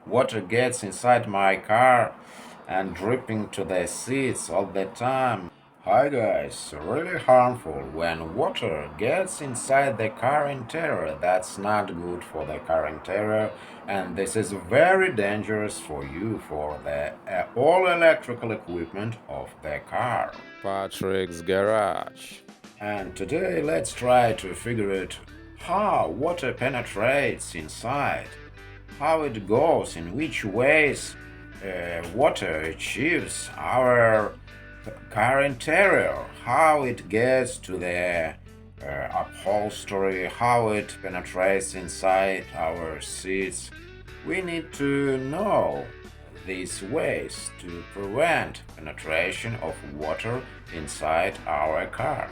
water gets inside my car and dripping to the seats all the time. Hi guys, really harmful when water gets inside the car interior. That's not good for the car interior, and this is very dangerous for you, for the all electrical equipment of the car. Patrick's Garage. And today let's try to figure out how water penetrates inside, how it goes, in which ways water achieves our car interior, how it gets to the upholstery, how it penetrates inside our seats. We need to know these ways to prevent penetration of water inside our car.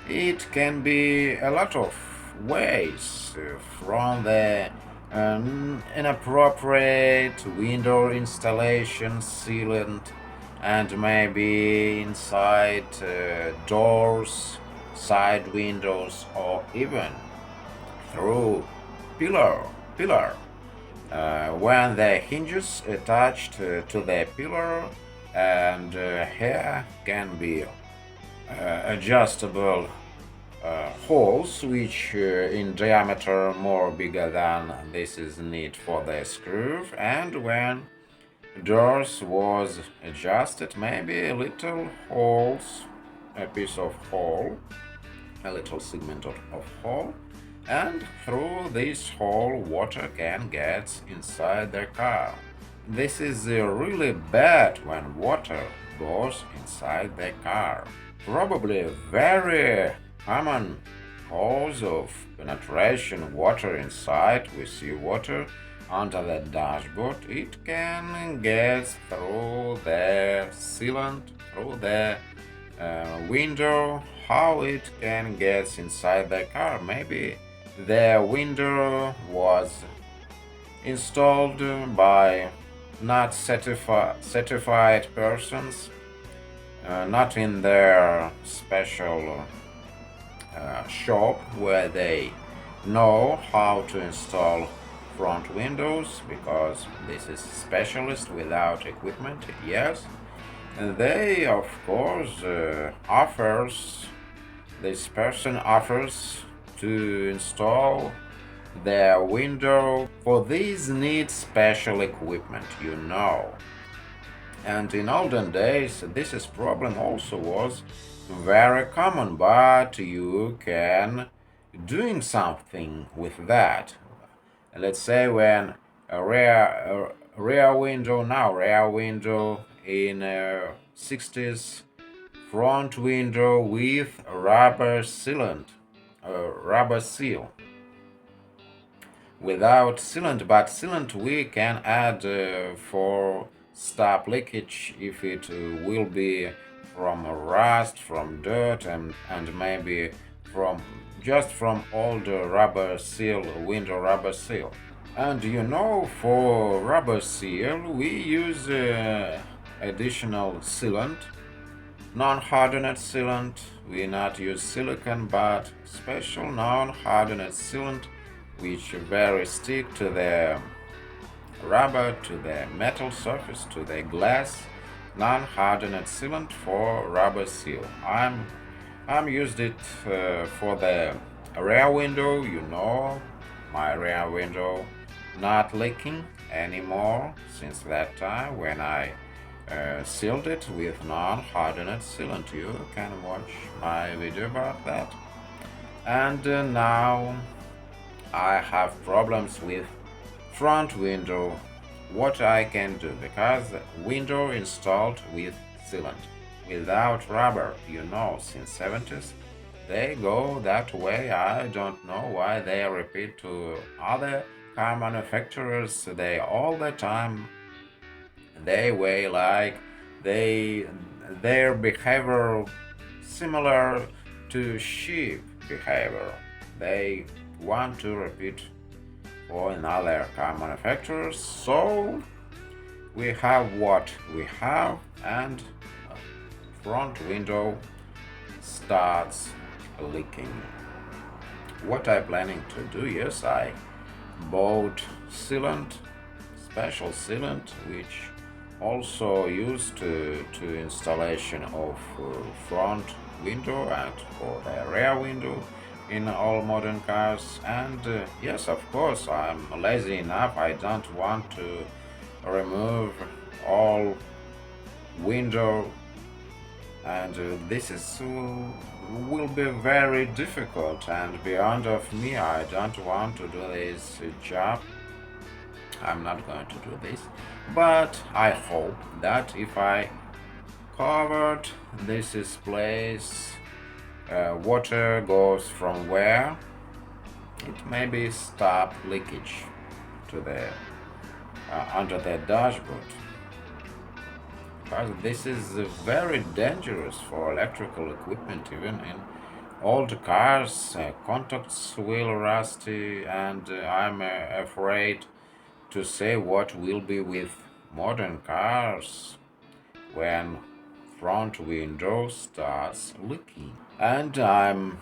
It can be a lot of ways, from the inappropriate window installation, sealant, and maybe inside doors, side windows, or even through pillar. When the hinges attached to the pillar and here can be adjustable holes which in diameter more bigger than this is need for the screw, and when doors was adjusted, maybe a little holes, a piece of hole, a little segment of hole, and through this hole water can get inside the car. This is really bad when water goes inside the car. Probably a very common cause of penetration water inside. We see water under the dashboard. It can get through the sealant, through the window. How it can get inside the car? Maybe the window was installed by not certified persons, not in their special shop where they know how to install front windows, because this is specialist without equipment. Yes, and they of course this person offers to install their window. For these need special equipment. And in olden days this is problem also was very common, but you can doing something with that. Let's say when a rear window in 60s, front window with rubber sealant, rubber seal. Without sealant, but sealant we can add for stop leakage if it will be from rust, from dirt, and maybe from old rubber seal, window rubber seal. And for rubber seal we use additional sealant, non-hardened sealant. We not use silicone but special non-hardened sealant which very stick to the rubber, to the metal surface, to the glass. Non-hardened sealant for rubber seal. I'm used it for the rear window. My rear window not leaking anymore since that time when I sealed it with non-hardened sealant. You can watch my video about that. And now I have problems with front window. What I can do, because window installed with sealant without rubber, since 70s they go that way. I don't know why they repeat to other car manufacturers. They all the time they way like their behavior similar to sheep behavior. They want to repeat for another car manufacturers. So we have what we have, and front window starts leaking. What I planning to do? Yes, I bought sealant, special sealant which also used to installation of front window and for the rear window in all modern cars. And yes, of course, I'm lazy enough. I don't want to remove all window, and this is will be very difficult and beyond of me. I don't want to do this job. I'm not going to do this, but I hope that if I covered this is place, water goes from where it maybe stop leakage to the under the dashboard, because this is very dangerous for electrical equipment. Even in old cars, contacts will rusty, and I'm afraid to say what will be with modern cars when front window starts leaking. And I'm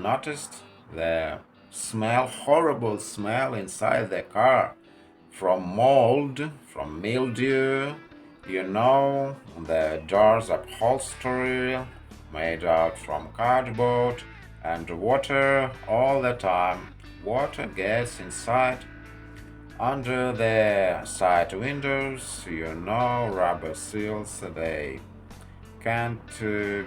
noticed the smell, horrible smell inside the car from mold, from mildew, the doors upholstery made out from cardboard, and water all the time. Water gets inside under the side windows, rubber seals, they can't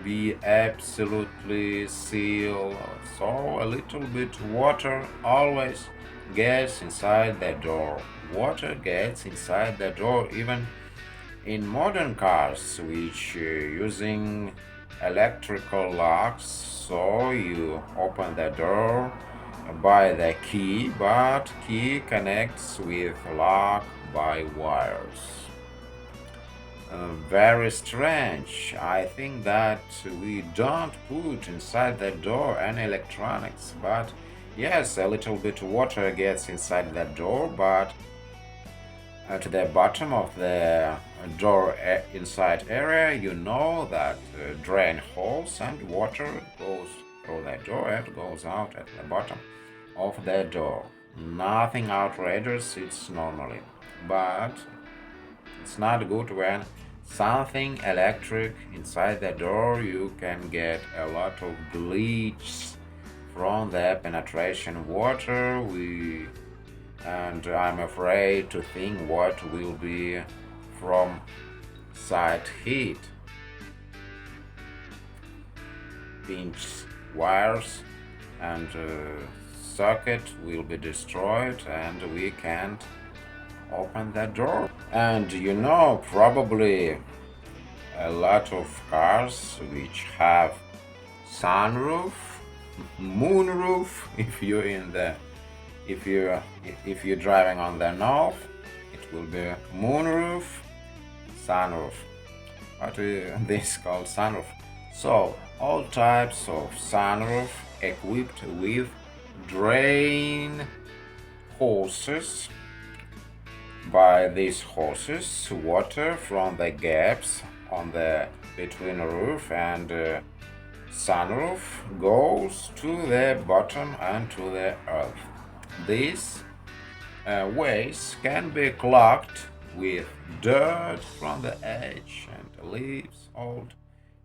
be absolutely sealed, so a little bit water always gets inside the door. Water gets inside the door even in modern cars which using electrical locks, so you open the door by the key, but key connects with lock by wires. Very strange. I think that we don't put inside the door any electronics, but yes, a little bit water gets inside the door, but at the bottom of the door inside area, that drain holes and water goes through the door and goes out at the bottom of the door. Nothing outrageous, it's normally, but it's not good when something electric inside the door. You can get a lot of bleach from the penetration water. And I'm afraid to think what will be from side heat. Pinch wires and socket will be destroyed, and we can't open the door. And probably a lot of cars which have sunroof, moonroof, if you're driving on the north, it will be moonroof, sunroof. What is this called sunroof? So all types of sunroof equipped with drain hoses. By these hoses, water from the gaps on the between roof and sunroof goes to the bottom and to the earth. These ways can be clogged with dirt from the edge, and leaves, old,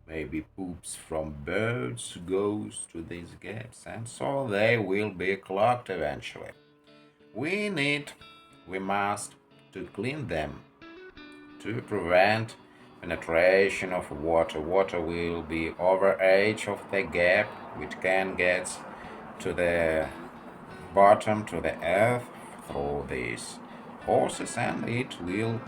maybe poops from birds goes to these gaps, and so they will be clogged eventually. We must to clean them to prevent penetration of water. Water will be over edge of the gap, which can get to the bottom, to the earth through these hoses, and it will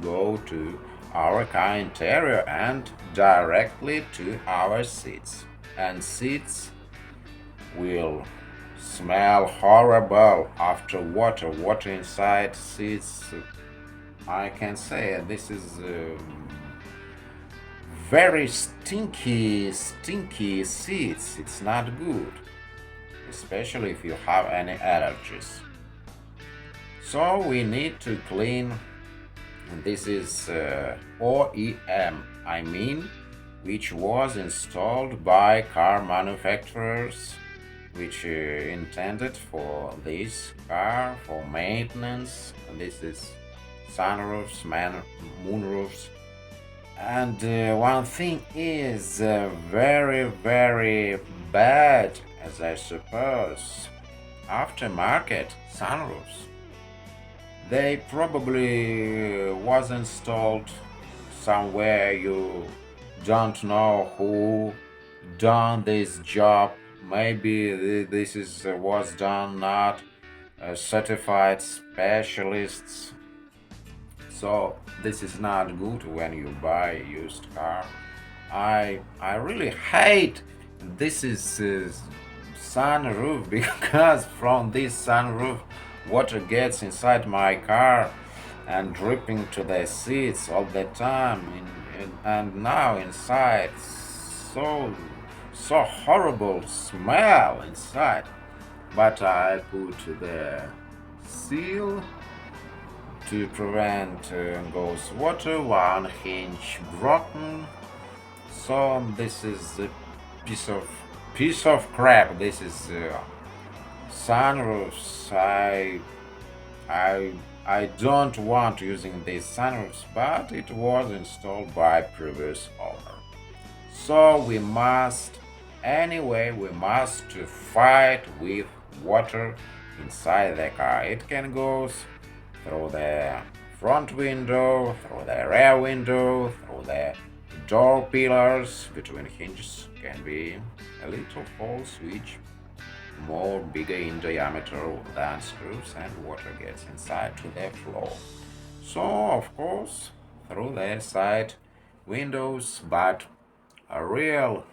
go to our car interior and directly to our seats. And seats will smell horrible after water. Water inside seats, I can say this is very stinky seats. It's not good, especially if you have any allergies. So we need to clean. This is OEM, which was installed by car manufacturers which intended for this car for maintenance. And this is sunroofs, moonroofs. And one thing is very, very bad, as I suppose, aftermarket sunroofs. They probably was installed somewhere you don't know who done this job. Maybe this is was done not certified specialists. So this is not good when you buy a used car. I really hate this is sunroof because from this sunroof water gets inside my car and dripping to the seats all the time and now inside so horrible smell inside, but I put the seal to prevent goes water, one hinge broken. So this is a piece of crap. This is sunroofs. I I don't want using these sunroofs, but it was installed by previous owner. So we must fight with water inside the car. It can go through the front window, through the rear window, through the door pillars. Between hinges can be a little hole switch, more bigger in diameter than screws, and water gets inside to the floor. So of course through the side windows, but a real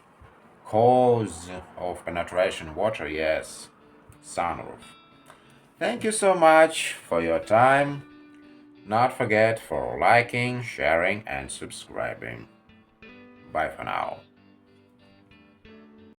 cause of penetration water, yes, sunroof. Thank you so much for your time. Not forget for liking, sharing and subscribing. Bye for now.